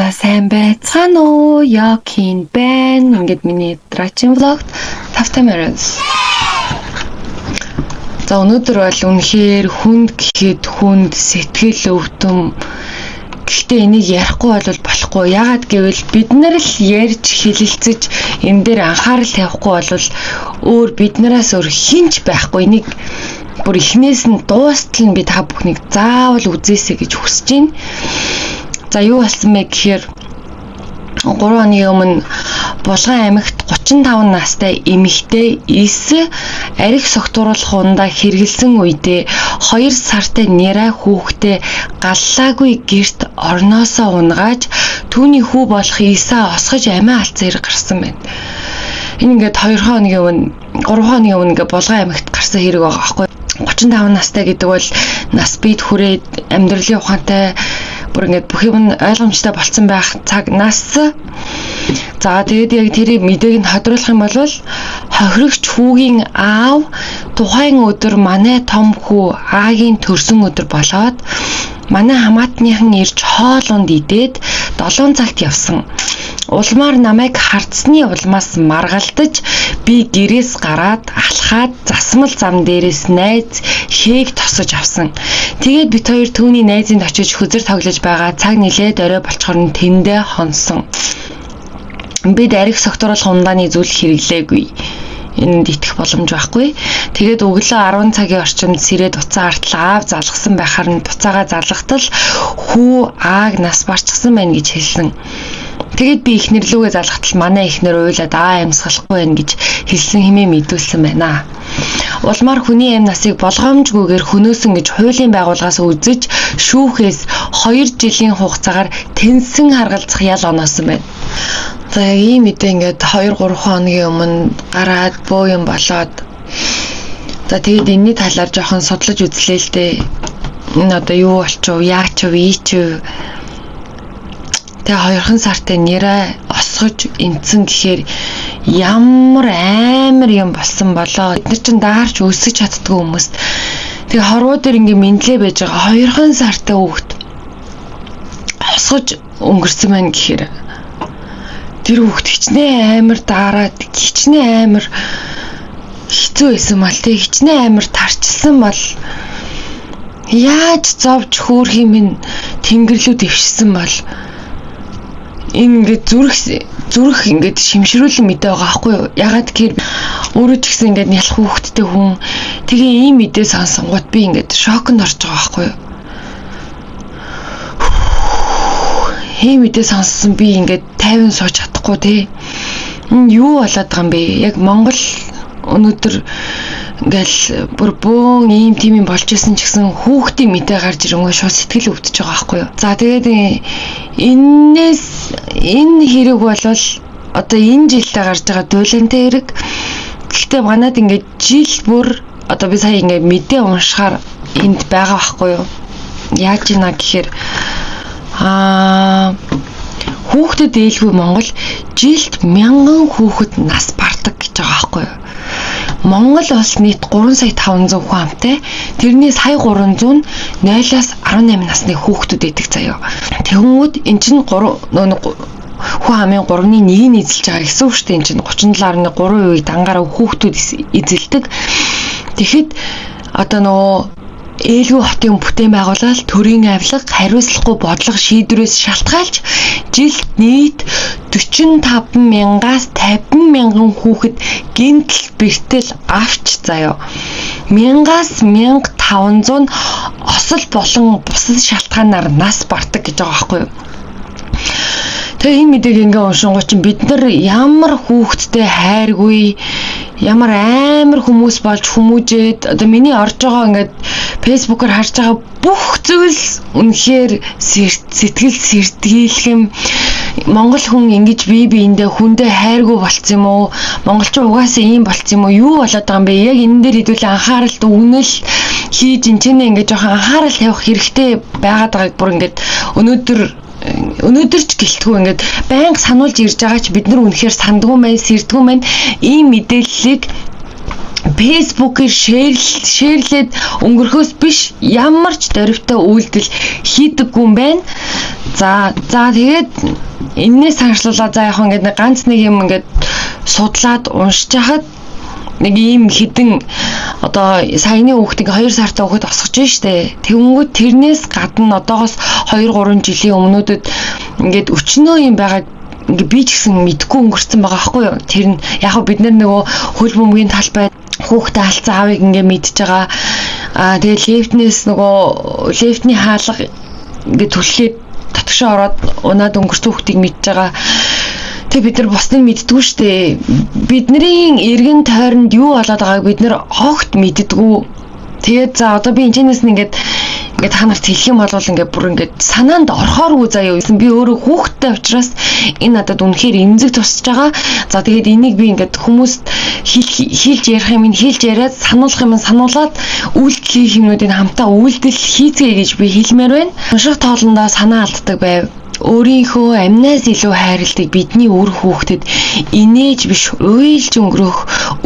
За сайн байцгаана уу? Яг хийн байна. Ингээд миний Drachen vlog тавтай мөрөөс. За өнөөдөр бол үнэхээр хүнд гэхэд хүнд сэтгэл өвдөм. Гэхдээ энийг ярихгүй бол болохгүй. Яагаад гэвэл бид нар л ярьж хэлэлцэж энэ дээр анхаарал тавихгүй бол өөр биднээс өөр хинч байхгүй. Энийг бүр ихнээс нь дуустал нь би та бүхнийг заавал үзээсэй гэж хүсэж байна. За юу болсон бэ гэхээр 3 хоногийн өмнө Булган аймагт 35 настай эмэгтэй арх согтууруулах ундаа хэрэгэлсэн үедээ 2 сартай нэрэ хүүхдээ галлаагүй гэрт орноосоо унгааж түүний хүү болох осгож амиа алдсан хэрэг гарсан байна. Энэ ингээд 2 хоногийн өмнө 3 хоногийн өмнө ингээд Булган аймагт гарсан хэрэг байгаа байхгүй. 35 настай гэдэг бол нас бид хүрээд амьдралын ухаантай бүр ингээд бүх юм ойлгомжтой болцсон байх цаг нас. За тэгээд яг тэрийг мэдээг нь тодруулах юм бол хохирогч хүүгийн аав тухайн өдөр манай том хүү аагийн төрсөн өдөр болоод манай хамаатныхан ирж хоолунд идээд 7 цагт явсан. Улмаар намайг хардсны улмаас маргалдаж би гэрээс гараад алхаад засмал зам дээрээс найз хээг тосож авсан. Тэгээд бид хоёр түүний найзынд очиж хөзөр тоглож байгаа цаг нилээд орой болчхоор нь тэндээ хонсон. Бид арх согтууруулах ундааны зүйл хэрэглээгүй. Энд итгэх боломж байхгүй. Тэгээд өглөө 10 цагийн орчимд сэрээд уцаа артал аав залгасан байхаар нь буцаага залгахтал хүү ааг нас барчсан байна гэж хэлсэн. Тэгээд би ихнэр лүүгээ залгахтал манай ихнэр уйлаад амьсгалахгүй байна гэж хэлсэн хэмээн мэдүүлсэн байна. Улмаар хүний амь насыг болгоомжгүйгээр хөнөөсөн гэж хуулийн байгууллагаас үзэж шүүхээс 2 жилийн хугацаагаар тэнсэн харгалзах ял оноосон байна. За ийм мэдээ ингээд 2-3 хоногийн өмнө гараад бөө юм болоод за тэгээд энэний талаар жоохон судлаж үзлээ л дээ. Энэ одоо юу болчихв, яач вэ, ийч вэ? Тэгээ 2 сартай нэрэ осгож энцэн гэхээр ямар амар юм болсон болоо. Эдгээр чинь даарч өсөж чаддгүй хүмүүс. Тэгээ хорвоо дээр ингээ мэдлээ байж байгаа 2 сартай хүүхэд осгож өнгөрсөн байна гэхээр тэр хүүхэд хичнээн амар даарад хичнээн амар хэцүү байсан мал тэг хичнээн амар тарчилсан бол яаж зовж хөөрх юм тэнгэрлүү дэвшсэн бол ингээд зүрх ингээд шимшрүүлэн мэдээ байгаа байхгүй юу? Ягаад гэхээр өөрөө ч гэсэн ингээд нялх хүүхэдтэй хүн тэгээ ийм мэдээ сонсонгууд би ингээд шокнд орж байгаа байхгүй юу? Ийм мэдээ сонссон би ингээд 50 сууж чадахгүй те. Юу болоод байгаа юм бэ? Яг Монгол өнөөдөр ингээл бүр бөөн ийм тийм юм болж исэн ч гэсэн хүүхдийн мэдээ гарч ирэнгөө шууд сэтгэл өвдөж байгаа байхгүй юу? За тэгээд энэ хэрэг бол одоо энэ жилдээ гарч байгаа дуйлантай хэрэг. Гэхдээ манад ингээд жил бүр одоо би сая ингээд мэдээ уншихаар энд байгаа байхгүй юу? Яаж ийна гэхээр хүүхдэд ээлгүй Монгол жилд 1000 хүүхэд нас бардаг гэж байгаа байхгүй юу? Монгол улс нийт 3,500,000 хүн амтай. Тэрнээс сая 300 нь 0-аас 18 насны хүүхдүүд байдаг заяа. Тэгвэл эн чинь 3 хүн амын 3/1 нь эзэлж байгаа гэсэн үг шүү дээ. Эн чинь 37.3% дангаараа хүүхдүүд эзэлдэг. Тэгэхэд одоо ээлгүй хотын бүтээн байгуулалт төрийн авилга хариуцлахгүй бодлого шийдвэрээс шалтгаалж жилд нийт 45,000-аас 50,000 хүүхэд гинтл бэртэл авч заяа. 1000-аас 1500 осол болон бусад шалтгаанаар нас бардаг гэж байгаа байхгүй юу? Тэгээ энэ мэдээг ингээ уншингууд чинь бид нар ямар хүүхэдтэй хайргүй ямар амар хүмүүс болж хүмүүжээд одоо миний орж байгаа ингээд фэйсбүүкээр харж байгаа бүх зүйлс үнэхээр сэтгэл сэрдгийлхэм Монгол хүн ингэж биендээ хүндээ хайргүй болцсон юм уу? Монголчин угаасаа ийм болцсон юм уу? Юу болоод байгаа юм бэ? Яг энэ дээр хэдүүлээ анхаарал дүгнэл хийж энэчнээ ингэж жоохон анхаарал тавих хэрэгтэй байгаад байгааг бүр ингээд өнөөдөр ч гэлтгүй ингээд байнга сануулж ирж байгаа ч бид нар үнэхээр сандгүй мэн сэрдгүй мэн ийм мэдээллийг Facebook-ээр шеэрлээд өнгөрөхөөс биш ямар ч дөрвтэй үйлдэл хийдэггүй юм байна. За тэгээд энэс санаачлуулаад за яг ингээд ганц нэг юм ингээд судлаад уншиж хахад нэг ийм хідэн одоо саяны хүүхдийг 2 сартаа хүүхэд осгож штэ. Тэнгүүд тэрнээс гадна одоогоос 2-3 жилийн өмнөдөд ингээд өчнөө юм байгаа ингээ би ч гэсэн мэдгүй өнгөрцөн байгаа аахгүй юу. Тэр нь яг бид нар нөгөө хөл бөмбөгийн талбай хүүхдээ алдсан аавыг ингээ мэдж байгаа. Тэгээд лифтнээс нөгөө лифтний хаалга ингээ түлхээд татгшаа ороод унаад өнгөрцөн хүүхдийг мэдж байгаа. Тэг бид нар бусдыг мэддэггүй штэ. Бидний эргэн тойронд юу болоод байгааг бид нар огт мэддэггүй. Тэгээд за одоо би энэчнээс ингээд та нарт хэлэх юм бол ингээд бүр ингээд санаанд орохооргүй заяа. Би өөрөө хүүхдтэй учраас энэ надад үнэхээр эмзэг тусч байгаа. За тэгээд энийг би ингээд хүмүүст хэлж ярих юм хэлж яриад сануулах юм сануулад үйлдэл хиймнүүдийн хамтаа үйлдэл хийцгээе гэж би хэлмээр байна. Унших тоолондоо санаа алддаг байв. Өөрийнхөө амнаас илүү хайрладаг бидний үр хүүхдэд инээж биш уйлж өнгөрөх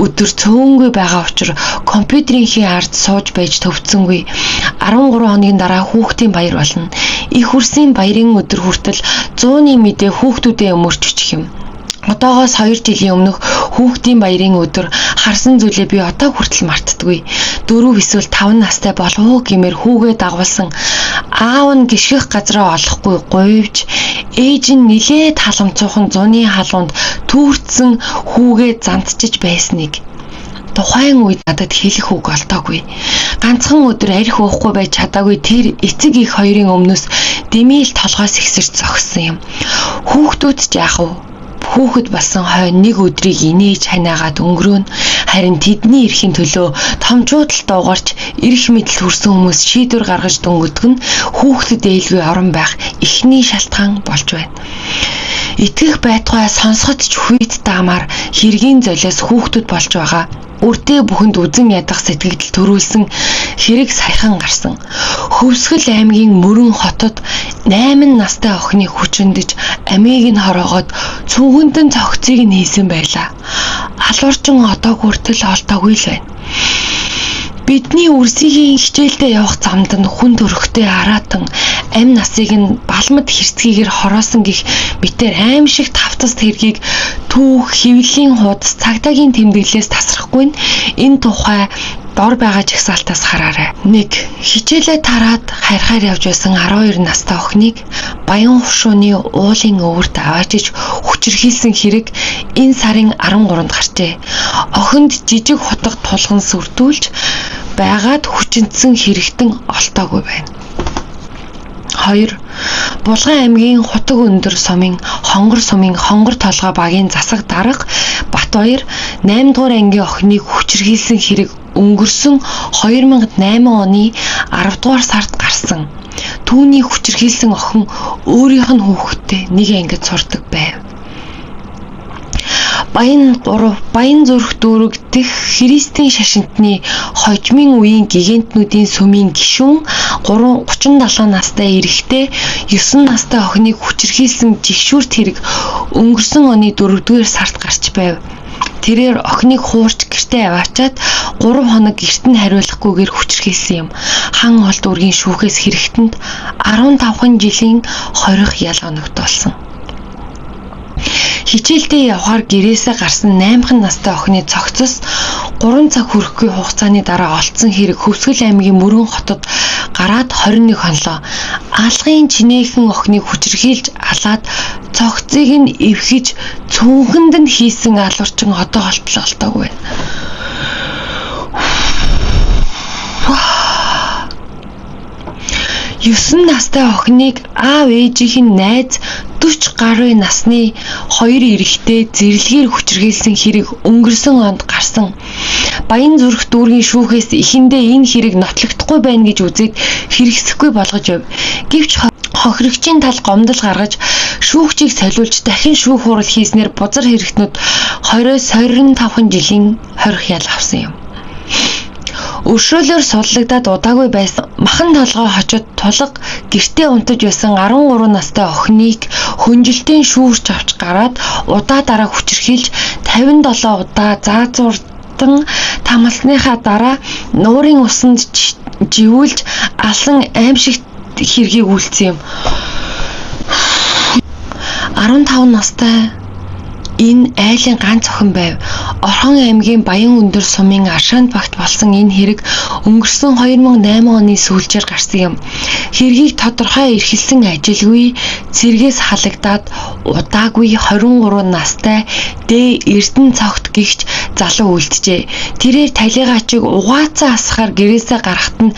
өдөр цөөнгүй байгаа учраас компьютерийнхээ ард сууж байж төвцсөнгүй. 13 хоногийн дараа хүүхдийн баяр болно. Их хүрсийн баярын өдөр хүртэл 100-ны мэдээ хүүхдүүдэд өмөрччих юм. Одоогоос 2 жилийн өмнөх хүүхдийн баярын өдөр харсан зүйлээ би одоо хүртэл мартдаггүй. 4 эсвэл 5 настай болов гэмээр хүүгээ дагуулсан аав нь гიშгэх газраа олохгүй говьж ээж нь нилээд халамцуухан зуны халуунд түүрцсэн хүүгээ зантчиж байсныг тухайн үед надад хэлэх үг олдоогүй. Ганцхан өдөр арх уухгүй байж чадаагүй тэр эцэг их хоёрын өмнөөс дэмийл толгоос ихсэрч зогссон юм. Хүүхдүүд ч яах вэ? Хүүхэд болсон хойно нэг өдрийг инээж ханаагаад өнгөрөөн. Харин тэдний эрхийн төлөө томчуудал дуугарч эрх мэдэл хүрсэн хүмүүс шийдвэр гаргаж дөнгөдөг нь хүүхдэд ээлгүй орон байх эхний шалтгаан болж байна. Итгэх байтугай сонсоход ч хүйт даамаар хэргийн золиос хүүхдүүд болж байгаа. Үрдээ бүхэнд үзэн ядах сэтгэл төрүүлсэн хэрэг саяхан гарсан. Хөвсгөл аймгийн Мөрөн хотод 8 настай охины хүчиндэж амийг нь хороогоод цүнхэндэн цогцыг нь хийсэн байлаа. Алуурчин одоо хүртэл олдоогүй л байна. Бидний үрсийн хичээлдээ явах замд нь хүн төрхтэй араатан амь насыг нь балмад хэрцгийгээр хороосон гих мэтэр аимшиг тавтас хэргийг түүх хэвлийн хуудас цагдаагийн тэмдэглэлээс тасрахгүй нь энэ тухай дор байгаа жагсаалтаас хараарай. 1. Хичээлээ тараад хайрхаар явж байсан 12 настай охиныг баян хушууны уулын өвөрт аваачиж хүчирхийлсэн хэрэг энэ сарын 13-нд гарчээ. Охинд жижиг хутга тулган сүрдүүлж байгаад хүчинтсэн хэрэгтэн олтоогүй байна. 2. Булган аймгийн Хутаг өндөр сумын хонгор толгой багийн засаг дарга Батбаяр 8 дугаар ангийн охиныг хүчирхийлсэн хэрэг өнгөрсөн 2008 оны 10 дугаар сард гарсан. Түүний хүчирхийлсэн охин өөрийнх нь хүүхэдтэй нэг ангид сурдаг байв. Баян зүрх дүүрэг дэх Христийн шашинтны хожмын үеийн гигантнүүдийн сүмийн гишүүн 37 настай эрэгтэй 9 настай охиныг хүчирхийлсэн жигшүүрт хэрэг өнгөрсөн оны 4-р сард гарч байв. Тэрээр охиныг хуурч гэртээ аваачаад 3 хоног гэрт нь хариулахгүйгээр хүчирхийлсэн юм. Хан холд үргийн шүүхээс хэрэгтэнд 15 жилийн хорих ял оногдуулсан. Хичээлдээ явхаар гэрээсээ гарсан 8 настай охины цогцос 3 цаг хүрэхгүй хугацааны дараа олдсон хэрэг Хөвсгөл аймгийн Мөрөн хотод гараад 21 хонлоо. Алгын чинээхэн охиныг хүчирхийлж алаад цогцыг нь эвхэж цүнхэнд нь хийсэн алуурчин одоо холтлоо олтоогүй байна. 9 настай охиныг аав ээжийн найз 40 гаруй насны 2 эрэгтэй зэрлэгээр хүчирхийлсэн хэрэг өнгөрсөн онд гарсан. Баян зүрх дүүргийн шүүхээс эхэндээ энэ хэрэг нотлогдохгүй байна гэж үзээд хэрэгсэхгүй болгож байв. Гэвч хохирогчийн тал гомдол гаргаж шүүгчийг солиулж дахин шүүх хурал хийснээр бузар хэрэгтнүүд 20-25 жилийн хорих ял авсан юм. Өршөөлөөр судлагдаад удаагүй байсан махан толгой хожид тулга гэртээ унтаж байсан 13 настай охиныг хөнжилтийн шүүрч авч гараад удаа дараа хүчирхийлж 57 удаа заазуурдан тамалсныхаа дараа нуурын усанд живүүлж алсан аимшигт хэргийг үйлцсэн юм. 15 настай энэ айлын ганц охин байв. Орхон аймгийн Баян өндөр сумын Аршаанд багт болсон энэ хэрэг өнгөрсөн 2008 оны сүүлчээр гарсан юм. Хэргийг тодорхой эрхэлсэн ажилгүй цэргээс халагдаад удаагүй 23 настай Дэ Эрдэнэ цогт гихч залуу үлджээ. Тэрээр талигаачиг угаацсан асахаар гэрээсээ гарахт нь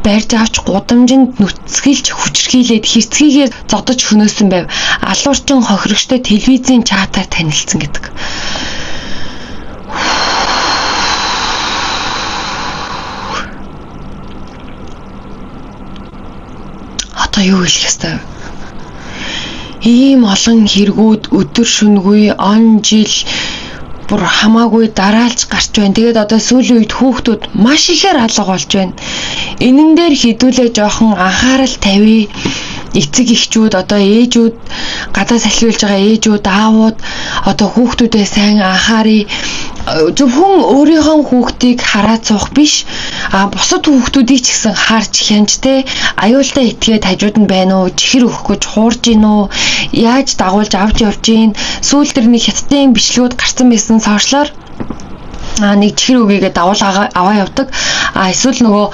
барьж авч гудамжинд нүцгэлж хүчрхийлээд хэрцгийгээр зодож хөнөөсөн байв. Алуурчин хохирогчтой телевизийн чатаар танилцсан гэдэг. Одоо юу хэлэх ёстой вэ? Ийм олон хэрэгүүд өдөр шөнөгүй он жил бүр хамаагүй дараалж гарч байна. Тэгээд одоо сүүлийн үед хүүхдүүд маш ихээр алга болж байна. Энэн дээр хідүүлээ жоохон анхаарал тавья. Эцэг эхчүүд одоо ээжүүд гадаа салхиулж байгаа ээжүүд аавууд одоо хүүхдүүдээ сайн анхаарыг. Зөвхөн өөрийнхөө хүүхдийг хараад суух биш, бусад хүүхдүүдийг ч гэсэн харж хянж те аюултай итгээд хажууд нь байна уу, чихэр өгөх гэж хуурж гин үү, яаж дагуулж авч явж гин. Сүүлд тэр нэг хятадын бичлэгүүд гарсан байсан сошиалаар нэг чихэр өгийгээ давуул аваа явдаг. Эсвэл нөгөө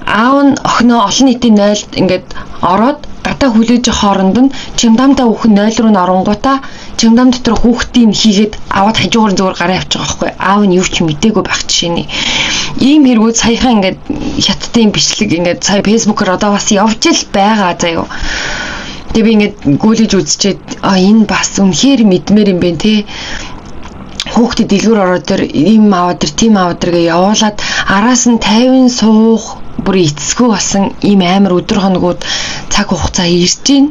аав нь охиноо олон нийтийн нойлд ингээд ороод гадаа хүлээж хооронд нь чимдамтай хүүхэн нойл руу н оронгуудаа чимдам дотор хүүхдийн хийгээд аваад хажуугаар зүгээр гараа явчих байгаа байхгүй. Аав нь юу ч мэдээгүй байх жишээний. Ийм хэрэгүүд саяхан ингээд хятадын бичлэг ингээд сая фэйсбүүкээр одоо бас явж л байгаа заяо. Тэгээ би ингээд гүйлгэж үзчихэд энэ бас үнэхээр мэдмээр юм бэ те. Хүүхдэд дэлгүүр ороод тэр ийм аваад тэр тийм аваад тэргээ явуулаад араас нь 50 суух бүр эцсгүй болсон ийм амар өдөр хоногуд цаг хугацаа ирж байна.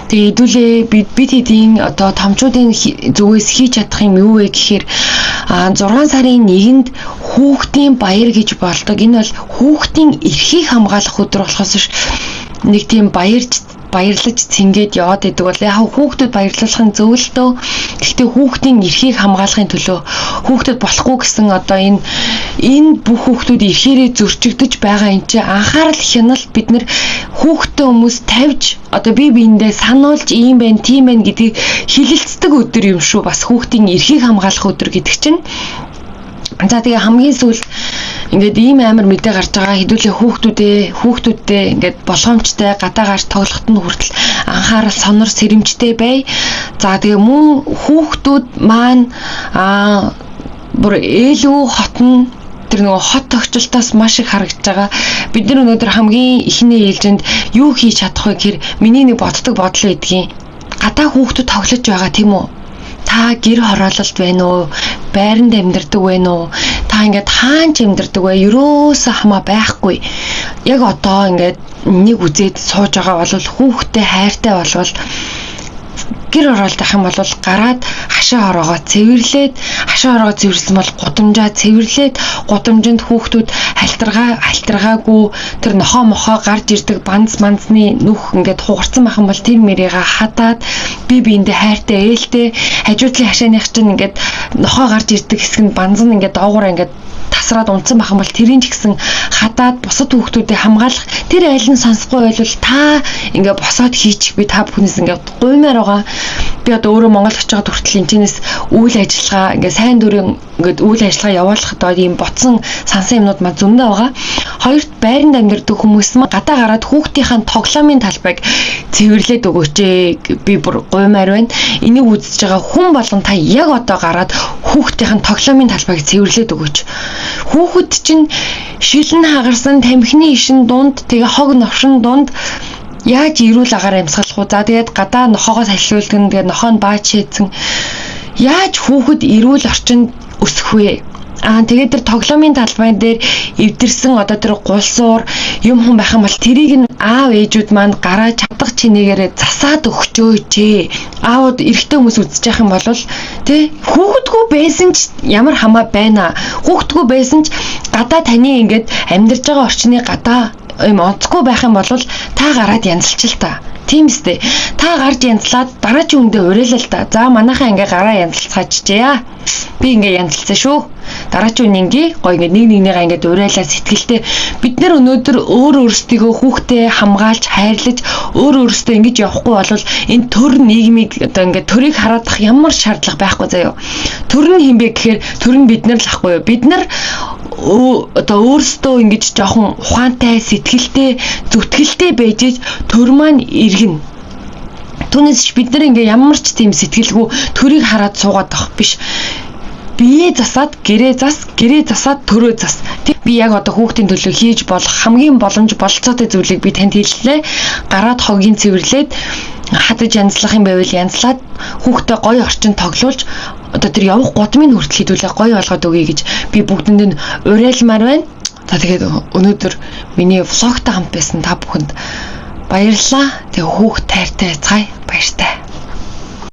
Тэгээ хэдүүлээ бид хэдийн одоо томчуудын зүгээс хийж чадах юм юу вэ гэхээр 6 сарын 1-нд хүүхдийн баяр гэж болдог. Энэ бол хүүхдийн эрхийг хамгаалах өдөр болохоос биш нэг тийм баярлаж цэнгээд яваад идэг бол яг хүүхдэд баярлуулахын зөвлөлтөө гэхдээ хүүхдийн эрхийг хамгаалахын төлөө хүүхдэд болохгүй гэсэн одоо энэ бүх хүүхдүүд эрхээрээ зөрчигдөж байгаа юм чи анхаарал хяналт бид нэр хүүхдтэй хүмүүс тавьж одоо бие биендээ сануулж ийм байна тийм байна гэдгийг хилэлцдэг өдөр юм шүү. Бас хүүхдийн эрхийг хамгаалах өдөр гэдэг чинь. За тэгээ хамгийн сүүлд ингээд ийм амар мэдээ гарч байгаа хэдүүлээ хүүхдүүдээ ингээд болгоомжтой гадаа гарч тоглоход нь хүртэл анхаарал сонор сэрэмжтэй бай. За тэгээ мөн хүүхдүүд маань бүр ээлүү хотн тэр нөгөө хот тогтчлолтоос маш их харагдж байгаа. Бид нар өнөөдөр хамгийн ихний ээлжинд юу хийж чадах вэ гэхээр миний нэг боддог бодол байдгийн гадаа хүүхдүүд тоглож байгаа тийм үү? Та гэр хороололт байна уу? Байранд амьдардаг байна уу? Та ингээд хаанч амьдардаг вэ? Ерөөсөө хамаа байхгүй. Яг одоо ингээд нэг үзээд сууж байгаа бол хүүхдтэй хайртай болвол гэр оролт ах юм бол гараад хашаа ороогоо цэвэрлсэн бол гудамжаа цэвэрлээд гудамжинд хүүхдүүд хальтргаагүй тэр нохоо мохоо гарч ирдэг банзны нүх ингээд хугарсан байх юм бол тэр мэрийга хадаад бие биендээ хайртай ээлтэй хажуудлын хашааных чинь ингээд нохоо гарч ирдэг хэсэг нь банз нь ингээд доогуур ингээд тасраад унтсан байх юм бол тэрийн ч гэсэн хадаад бусад хүүхдүүдийг хамгаалах тэр айл нь сонсохгүй байвал та ингээд босоод хийчих би та бүхнээс ингээд гуймаар байгаа. Би одоо өөрөө Монгол очиж байгаа хүртэл энэчнээс үйл ажиллагаа ингээд сайн дурын ингээд үйл ажиллагаа явуулахад одоо ийм ботсон сансан юмнууд маань зөндөө байгаа. Хоёрт байранд амьдардаг хүмүүс маань гадаа гараад хүүхдийн тоглоомын талбайг цэвэрлээд өгөөч би бүр гуймаар байна. Энийг үзэж байгаа хүн болгон та яг одоо гараад хүүхдийн тоглоомын талбайг цэвэрлээд өгөөч. Хүүхэд чинь шилэн хагарсан тамхины ишин дунд тэгээ хог новшин дунд яаж ирүүл агаар амьсгалах уу? За тэгээд гадаа нохоогоос халиулдаг нь тэгээд нохоо нь бааж шийдсэн. Яаж хүүхэд ирүүл орчинд өсөх вэ? Тэгээд тэр тоглоомын талбайн дээр эвдэрсэн одоо тэр гулсуур юм хүн байх юм бол тэрийг нь аав ээжүүд маань гараа чадах чинээгээр засаад өгчөөч. Аауд эрэгтэй хүмүүс үзэж явах юм бол тий хүүхэдгүй байсан ч ямар хамаа байна. Хүүхэдгүй байсан ч гадаа таны ингээд амьдарч байгаа орчны гадаа юм онцгүй байх юм бол та гараад янзлч л та. Тийм үстэй. Та гарч янзлаад дараагийн үндэ уриалал та. За манайхаа ингээ гараа янзлцгаачжээ. Би ингээ янзлцсан шүү. Дараачийн үнэнгийн гоё ингээд нэг нэгнийгаа ингээд урайлаа сэтгэлтэй бид нар өнөөдөр өөрсдийгөө хүүхдээ хамгаалж хайрлаж өөрсдөө ингэж явахгүй бол энэ төр нийгмийг одоо ингээд төрийг хараадах ямар шаардлага байхгүй заяа. Төр нь хинбэ гэхээр төр нь бид нар л ахгүй юу. Бид нар одоо өөрсдөө ингэж жоохон ухаантай, сэтгэлтэй, зүтгэлтэй байж төр маань иргэн. Түүнээс бид нар ингээ ямар ч тийм сэтгэлгүй төрийг хараад суугаад байх биш. Бие засаад гэрээ засаад төрөө зас. Би яг одоо хүүхдийн төлөө хийж болох хамгийн боломж болцоотой зүйлийг би танд хэллээ. Гараад хогийн цэвэрлээд хадаж янзлах юм байвал янзлаад хүүхдээ гоё орчин тоглуулж одоо тэр явах гудмын хүртэл хийдүүлээ гоё болгоод өгье гэж би бүгдэнд нь уриалмаар байна. За тэгээд өнөөдөр миний влогтой хамт байсан та бүхэнд баярлалаа. Тэгээ хүүхд тайртай байцгаая. Баяртай.